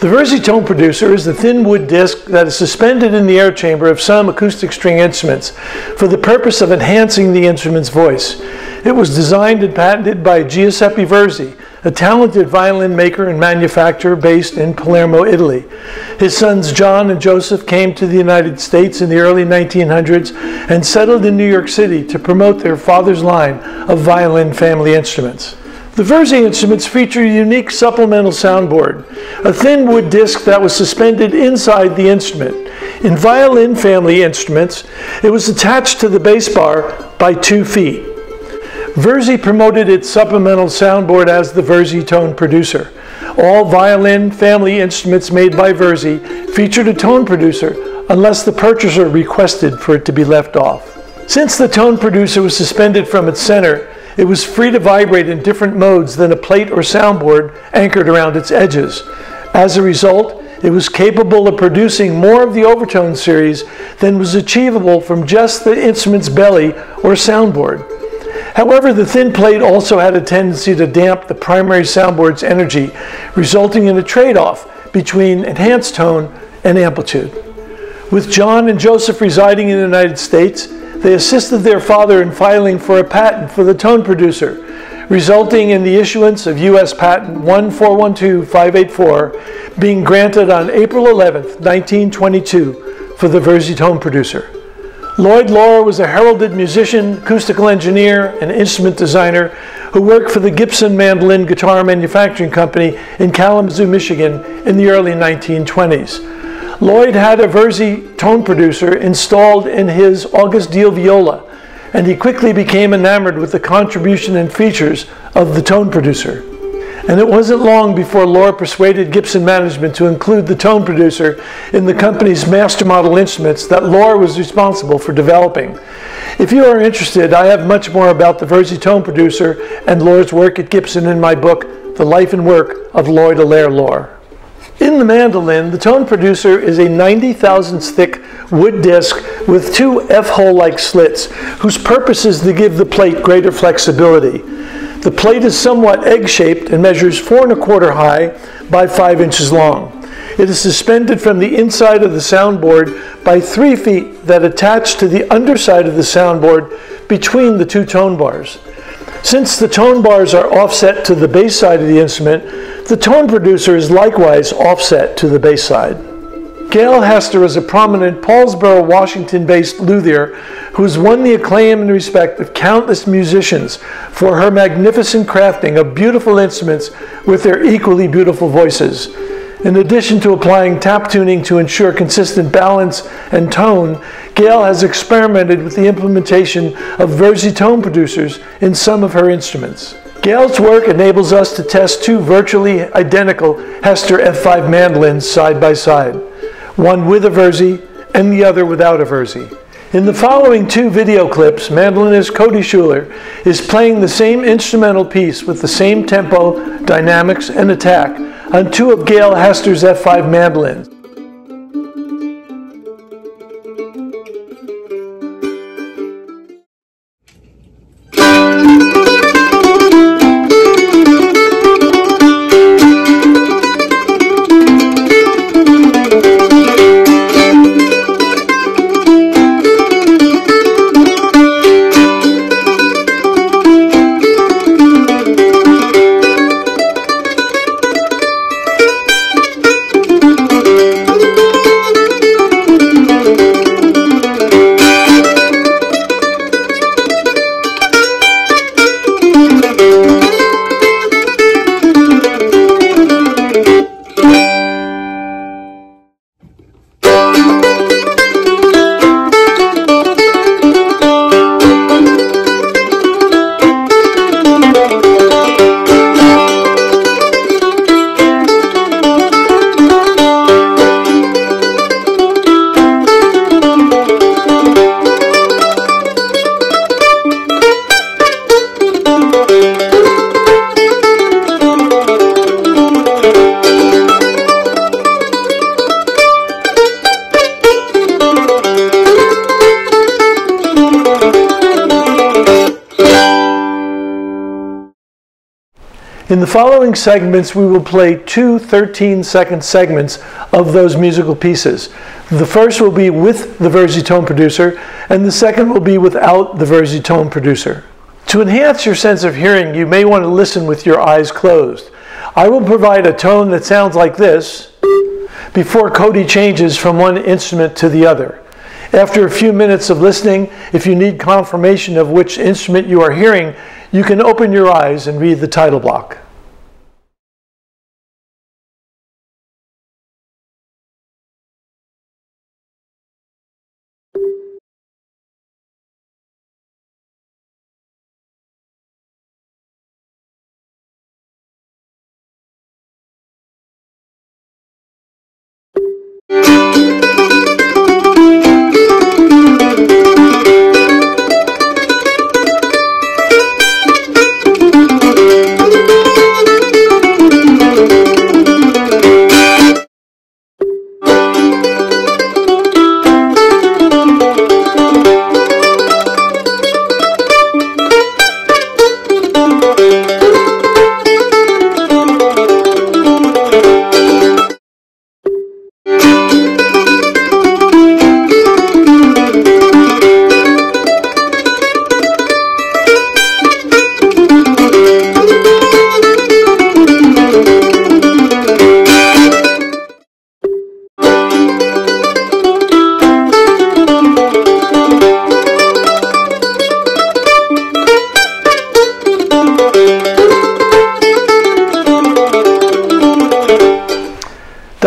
The Virzi tone producer is the thin wood disc that is suspended in the air chamber of some acoustic string instruments for the purpose of enhancing the instrument's voice. It was designed and patented by Giuseppe Virzi, a talented violin maker and manufacturer based in Palermo, Italy. His sons John and Joseph came to the United States in the early 1900s and settled in New York City to promote their father's line of violin family instruments. The Virzi instruments feature a unique supplemental soundboard, a thin wood disc that was suspended inside the instrument. In violin family instruments, it was attached to the bass bar by 2 feet. Virzi promoted its supplemental soundboard as the Virzi tone producer. All violin family instruments made by Virzi featured a tone producer unless the purchaser requested for it to be left off. Since the tone producer was suspended from its center, it was free to vibrate in different modes than a plate or soundboard anchored around its edges. As a result, it was capable of producing more of the overtone series than was achievable from just the instrument's belly or soundboard. However, the thin plate also had a tendency to damp the primary soundboard's energy, resulting in a trade-off between enhanced tone and amplitude. With John and Joseph residing in the United States, they assisted their father in filing for a patent for the tone producer, resulting in the issuance of U.S. Patent 1412584 being granted on April 11, 1922 for the Virzi tone producer. Lloyd Lohr was a heralded musician, acoustical engineer, and instrument designer who worked for the Gibson Mandolin Guitar Manufacturing Company in Kalamazoo, Michigan in the early 1920s. Lloyd had a Virzi tone producer installed in his August Deal viola, and he quickly became enamored with the contribution and features of the tone producer. And it wasn't long before Lohr persuaded Gibson management to include the tone producer in the company's master model instruments that Lohr was responsible for developing. If you are interested, I have much more about the Virzi tone producer and Lohr's work at Gibson in my book, The Life and Work of Lloyd Allaire Lohr. In the mandolin, the tone producer is a 90 thousandths thick wood disc with 2 F-hole-like slits, whose purpose is to give the plate greater flexibility. The plate is somewhat egg-shaped and measures 4 1/4 high by 5 inches long. It is suspended from the inside of the soundboard by 3 feet that attach to the underside of the soundboard between the 2 tone bars. Since the tone bars are offset to the bass side of the instrument, the tone producer is likewise offset to the bass side. Gail Hester is a prominent Paulsboro, Washington-based luthier who has won the acclaim and respect of countless musicians for her magnificent crafting of beautiful instruments with their equally beautiful voices. In addition to applying tap tuning to ensure consistent balance and tone, Gail has experimented with the implementation of Virzi tone producers in some of her instruments. Gail's work enables us to test 2 virtually identical Hester F5 mandolins side by side, one with a Virzi and the other without a Virzi. In the following 2 video clips, mandolinist Cody Schuler is playing the same instrumental piece with the same tempo, dynamics, and attack on 2 of Gail Hester's F5 mandolins. In the following segments, we will play two 13-second segments of those musical pieces. The first will be with the Virzi tone producer, and the second will be without the Virzi tone producer. To enhance your sense of hearing, you may want to listen with your eyes closed. I will provide a tone that sounds like this before Cody changes from one instrument to the other. After a few minutes of listening, if you need confirmation of which instrument you are hearing, you can open your eyes and read the title block.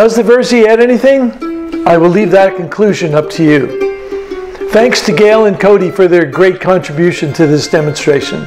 Does the Virzi add anything? I will leave that conclusion up to you. Thanks to Gail and Cody for their great contribution to this demonstration.